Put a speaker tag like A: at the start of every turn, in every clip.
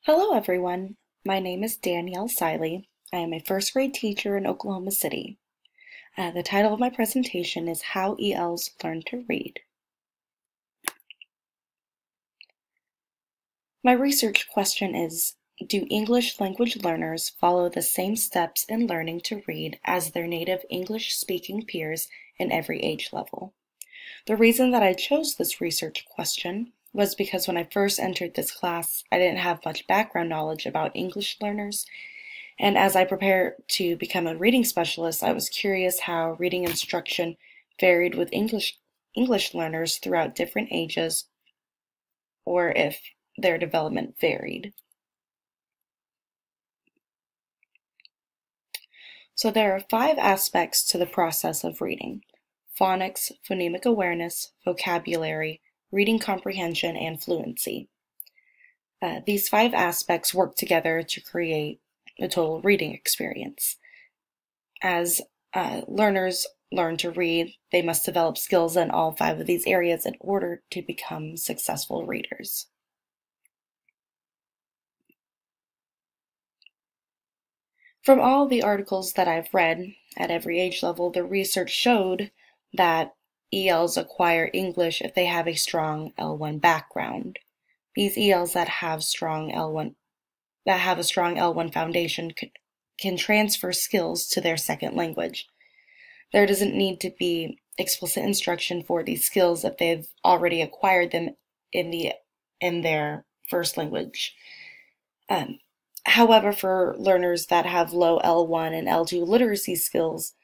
A: Hello everyone, my name is Danielle Siley. I am a first grade teacher in Oklahoma City. The title of my presentation is How ELs Learn to Read. My research question is, do English language learners follow the same steps in learning to read as their native English-speaking peers in every age level? The reason that I chose this research question was because when I first entered this class, I didn't have much background knowledge about English learners, and as I prepare to become a reading specialist, I was curious how reading instruction varied with English learners throughout different ages, or if their development varied. So there are 5 aspects to the process of reading: phonics, phonemic awareness, vocabulary, reading comprehension, and fluency. These 5 aspects work together to create a total reading experience. As learners learn to read, they must develop skills in all 5 of these areas in order to become successful readers. From all the articles that I've read at every age level, the research showed that ELs acquire English if they have a strong L1 background. These ELs that have a strong L1 foundation can transfer skills to their second language. There doesn't need to be explicit instruction for these skills if they've already acquired them in their first language. However, for learners that have low L1 and L2 literacy skills,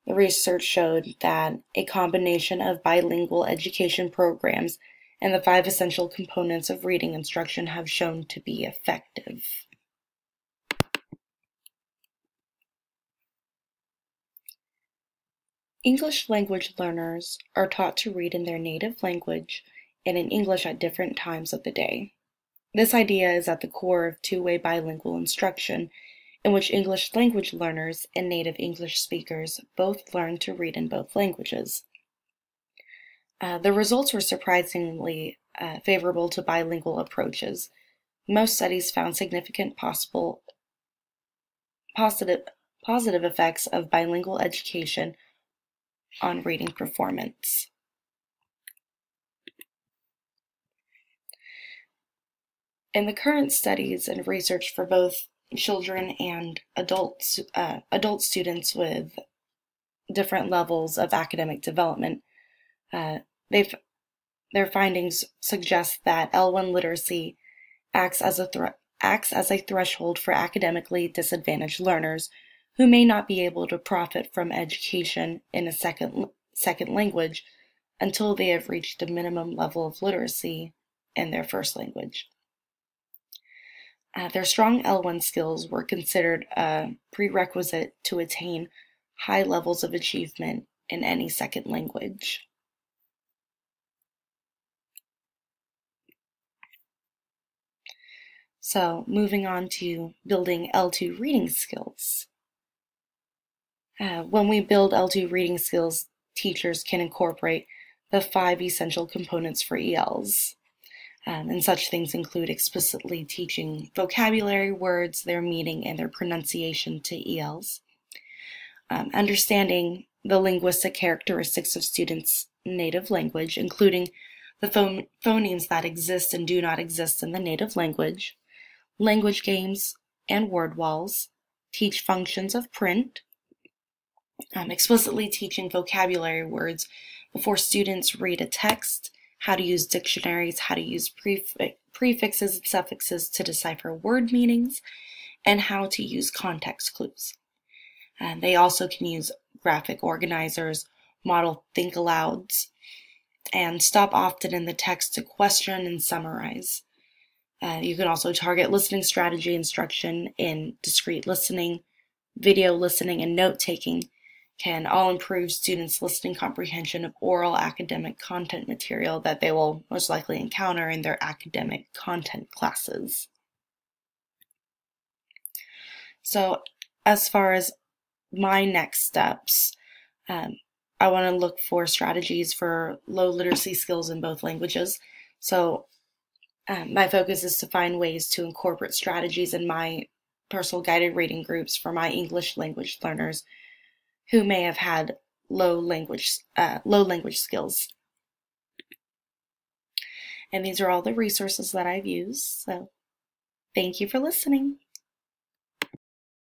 A: the research showed that a combination of bilingual education programs and the 5 essential components of reading instruction have shown to be effective. English language learners are taught to read in their native language and in English at different times of the day. This idea is at the core of two-way bilingual instruction, in which English language learners and native English speakers both learn to read in both languages. The results were surprisingly favorable to bilingual approaches. Most studies found significant positive effects of bilingual education on reading performance. In the current studies and research for both children and adult students with different levels of academic development, their findings suggest that L1 literacy acts as a threshold for academically disadvantaged learners who may not be able to profit from education in a second language until they have reached a minimum level of literacy in their first language. Their strong L1 skills were considered a prerequisite to attain high levels of achievement in any second language. So, moving on to building L2 reading skills. When we build L2 reading skills, teachers can incorporate the 5 essential components for ELs. And such things include explicitly teaching vocabulary words, their meaning, and their pronunciation to ELs. Understanding the linguistic characteristics of students' native language, including the phonemes that exist and do not exist in the native language, language games and word walls, teach functions of print, explicitly teaching vocabulary words before students read a text, how to use dictionaries, how to use prefixes and suffixes to decipher word meanings, and how to use context clues. They also can use graphic organizers, model think-alouds, and stop often in the text to question and summarize. You can also target listening strategy instruction in discrete listening, video listening, and note-taking can all improve students' listening comprehension of oral academic content material that they will most likely encounter in their academic content classes. So, as far as my next steps, I want to look for strategies for low literacy skills in both languages. So, My focus is to find ways to incorporate strategies in my personal guided reading groups for my English language learners who may have had low language skills. And these are all the resources that I've used. So thank you for listening.